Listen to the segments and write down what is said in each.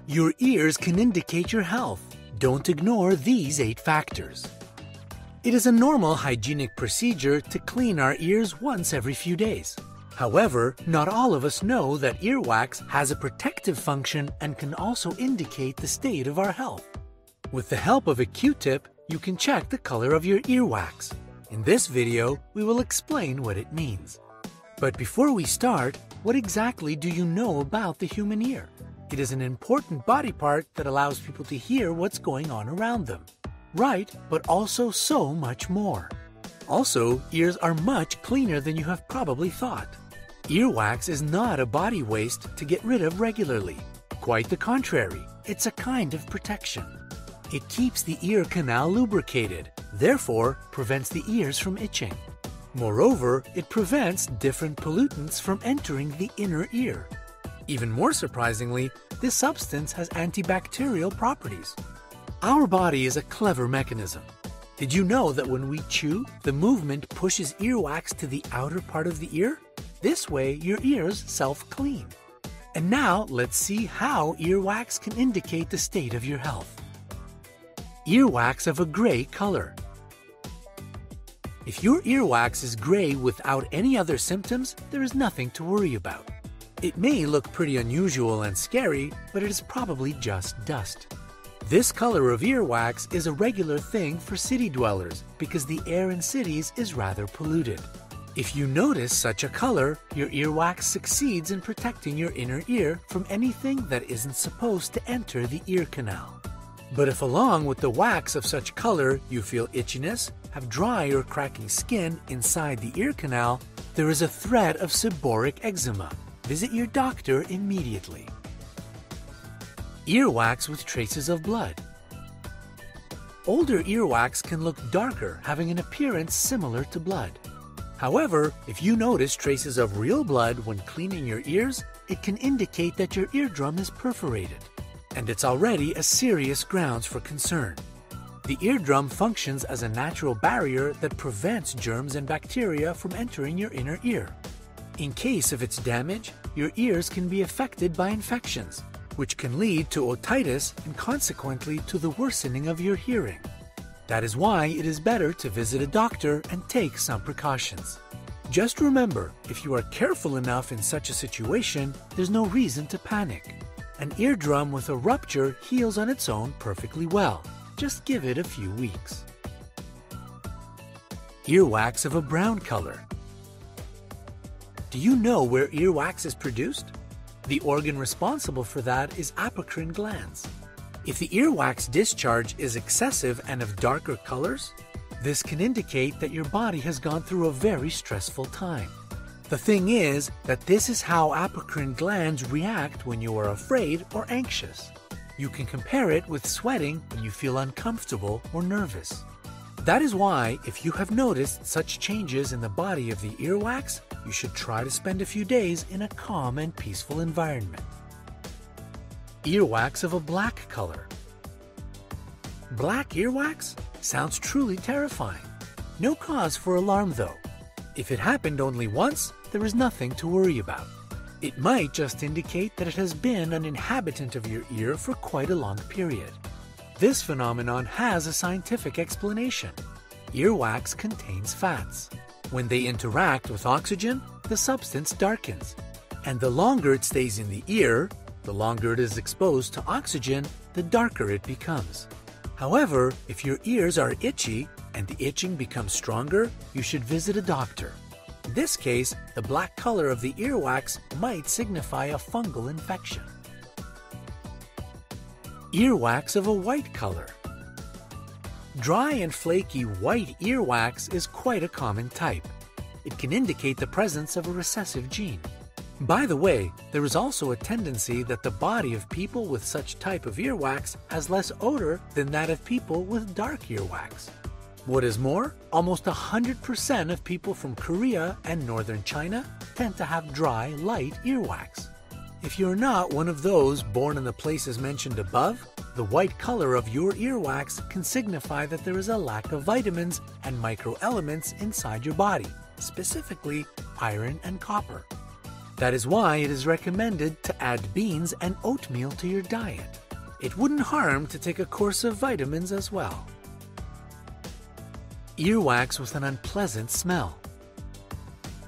Your ears can indicate your health. Don't ignore these 8 factors. It is a normal hygienic procedure to clean our ears once every few days. However, not all of us know that earwax has a protective function and can also indicate the state of our health. With the help of a Q-tip, you can check the color of your earwax. In this video, we will explain what it means. But before we start, what exactly do you know about the human ear? It is an important body part that allows people to hear what's going on around them. Right, but also so much more. Also, ears are much cleaner than you have probably thought. Earwax is not a body waste to get rid of regularly. Quite the contrary, it's a kind of protection. It keeps the ear canal lubricated, therefore prevents the ears from itching. Moreover, it prevents different pollutants from entering the inner ear. Even more surprisingly, this substance has antibacterial properties. Our body is a clever mechanism. Did you know that when we chew, the movement pushes earwax to the outer part of the ear? This way, your ears self-clean. And now, let's see how earwax can indicate the state of your health. Earwax of a gray color. If your earwax is gray without any other symptoms, there is nothing to worry about. It may look pretty unusual and scary, but it is probably just dust. This color of earwax is a regular thing for city dwellers because the air in cities is rather polluted. If you notice such a color, your earwax succeeds in protecting your inner ear from anything that isn't supposed to enter the ear canal. But if along with the wax of such color you feel itchiness, have dry or cracking skin inside the ear canal, there is a threat of seborrheic eczema. Visit your doctor immediately. Earwax with traces of blood. Older earwax can look darker, having an appearance similar to blood. However, if you notice traces of real blood when cleaning your ears, it can indicate that your eardrum is perforated, and it's already a serious grounds for concern. The eardrum functions as a natural barrier that prevents germs and bacteria from entering your inner ear. In case of its damage, your ears can be affected by infections, which can lead to otitis and consequently to the worsening of your hearing. That is why it is better to visit a doctor and take some precautions. Just remember, if you are careful enough in such a situation, there's no reason to panic. An eardrum with a rupture heals on its own perfectly well. Just give it a few weeks. Earwax of a brown color. Do you know where earwax is produced? The organ responsible for that is apocrine glands. If the earwax discharge is excessive and of darker colors, this can indicate that your body has gone through a very stressful time. The thing is that this is how apocrine glands react when you are afraid or anxious. You can compare it with sweating when you feel uncomfortable or nervous. That is why, if you have noticed such changes in the body of the earwax, you should try to spend a few days in a calm and peaceful environment. Earwax of a black color. Black earwax? Sounds truly terrifying. No cause for alarm though. If it happened only once, there is nothing to worry about. It might just indicate that it has been an inhabitant of your ear for quite a long period. This phenomenon has a scientific explanation. Earwax contains fats. When they interact with oxygen, the substance darkens. And the longer it stays in the ear, the longer it is exposed to oxygen, the darker it becomes. However, if your ears are itchy and the itching becomes stronger, you should visit a doctor. In this case, the black color of the earwax might signify a fungal infection. Earwax of a white color. Dry and flaky white earwax is quite a common type. It can indicate the presence of a recessive gene. By the way, there is also a tendency that the body of people with such type of earwax has less odor than that of people with dark earwax. What is more, almost 100% of people from Korea and northern China tend to have dry, light earwax. If you're not one of those born in the places mentioned above, The white color of your earwax can signify that there is a lack of vitamins and microelements inside your body, specifically iron and copper. That is why it is recommended to add beans and oatmeal to your diet. It wouldn't harm to take a course of vitamins as well. Earwax with an unpleasant smell.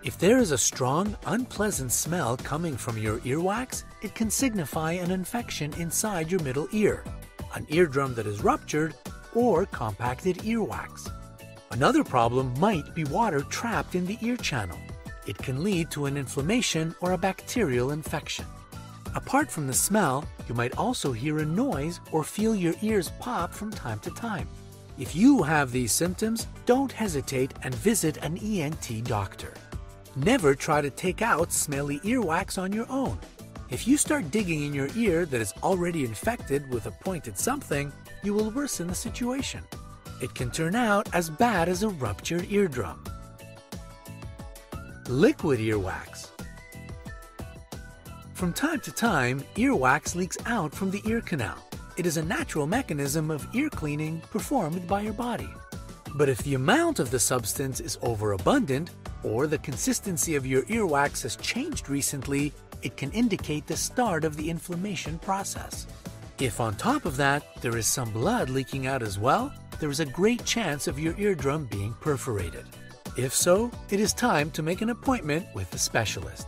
If there is a strong, unpleasant smell coming from your earwax, it can signify an infection inside your middle ear, an eardrum that is ruptured, or compacted earwax. Another problem might be water trapped in the ear channel. It can lead to an inflammation or a bacterial infection. Apart from the smell, you might also hear a noise or feel your ears pop from time to time. If you have these symptoms, don't hesitate and visit an ENT doctor. Never try to take out smelly earwax on your own. If you start digging in your ear that is already infected with a pointed something, you will worsen the situation. It can turn out as bad as a ruptured eardrum. Liquid earwax. From time to time, earwax leaks out from the ear canal. It is a natural mechanism of ear cleaning performed by your body. But if the amount of the substance is overabundant, or the consistency of your earwax has changed recently, it can indicate the start of the inflammation process. If on top of that, there is some blood leaking out as well, there is a great chance of your eardrum being perforated. If so, it is time to make an appointment with a specialist.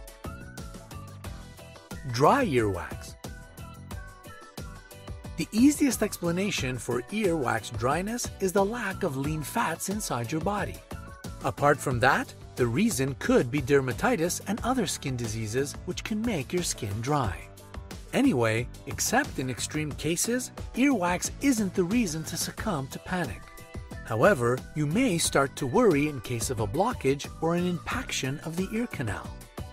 Dry earwax. The easiest explanation for earwax dryness is the lack of lean fats inside your body. Apart from that, the reason could be dermatitis and other skin diseases which can make your skin dry. Anyway, except in extreme cases, earwax isn't the reason to succumb to panic. However, you may start to worry in case of a blockage or an impaction of the ear canal.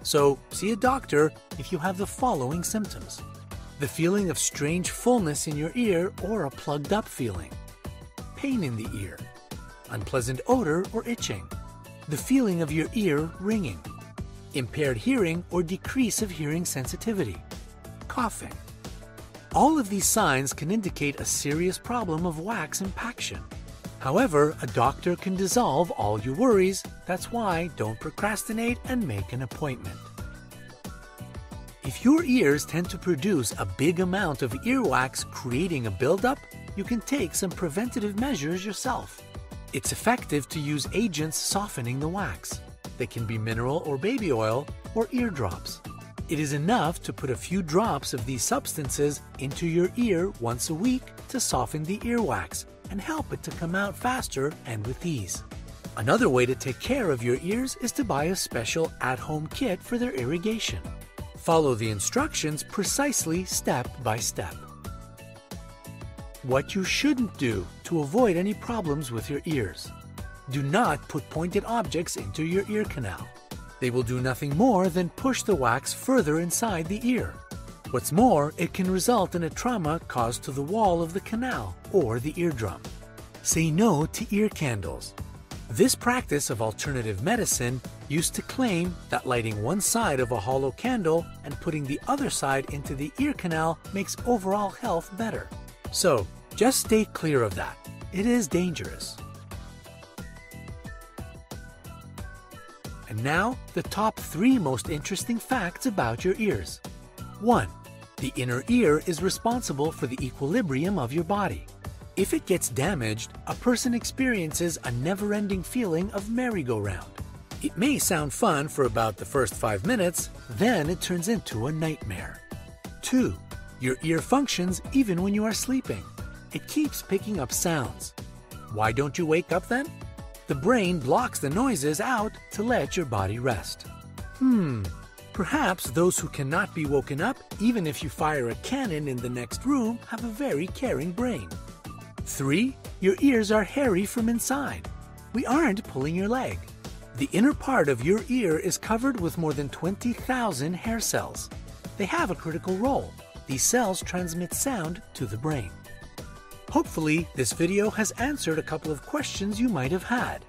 So, see a doctor if you have the following symptoms: the feeling of strange fullness in your ear or a plugged up feeling, pain in the ear, unpleasant odor or itching, the feeling of your ear ringing, impaired hearing or decrease of hearing sensitivity, coughing. All of these signs can indicate a serious problem of wax impaction. However, a doctor can dissolve all your worries. That's why don't procrastinate and make an appointment. If your ears tend to produce a big amount of earwax creating a buildup, you can take some preventative measures yourself. It's effective to use agents softening the wax. They can be mineral or baby oil or ear drops. It is enough to put a few drops of these substances into your ear once a week to soften the earwax and help it to come out faster and with ease. Another way to take care of your ears is to buy a special at-home kit for their irrigation. Follow the instructions precisely step by step. What you shouldn't do to avoid any problems with your ears. Do not put pointed objects into your ear canal. They will do nothing more than push the wax further inside the ear. What's more, it can result in a trauma caused to the wall of the canal or the eardrum. Say no to ear candles. This practice of alternative medicine used to claim that lighting one side of a hollow candle and putting the other side into the ear canal makes overall health better. So, just stay clear of that. It is dangerous. And now, the top 3 most interesting facts about your ears. 1. The inner ear is responsible for the equilibrium of your body. If it gets damaged, a person experiences a never-ending feeling of merry-go-round. It may sound fun for about the first 5 minutes, then it turns into a nightmare. 2. Your ear functions even when you are sleeping. It keeps picking up sounds. Why don't you wake up then? The brain blocks the noises out to let your body rest. Perhaps those who cannot be woken up, even if you fire a cannon in the next room, have a very caring brain. 3. Your ears are hairy from inside. We aren't pulling your leg. The inner part of your ear is covered with more than 20,000 hair cells. They have a critical role. These cells transmit sound to the brain. Hopefully, this video has answered a couple of questions you might have had.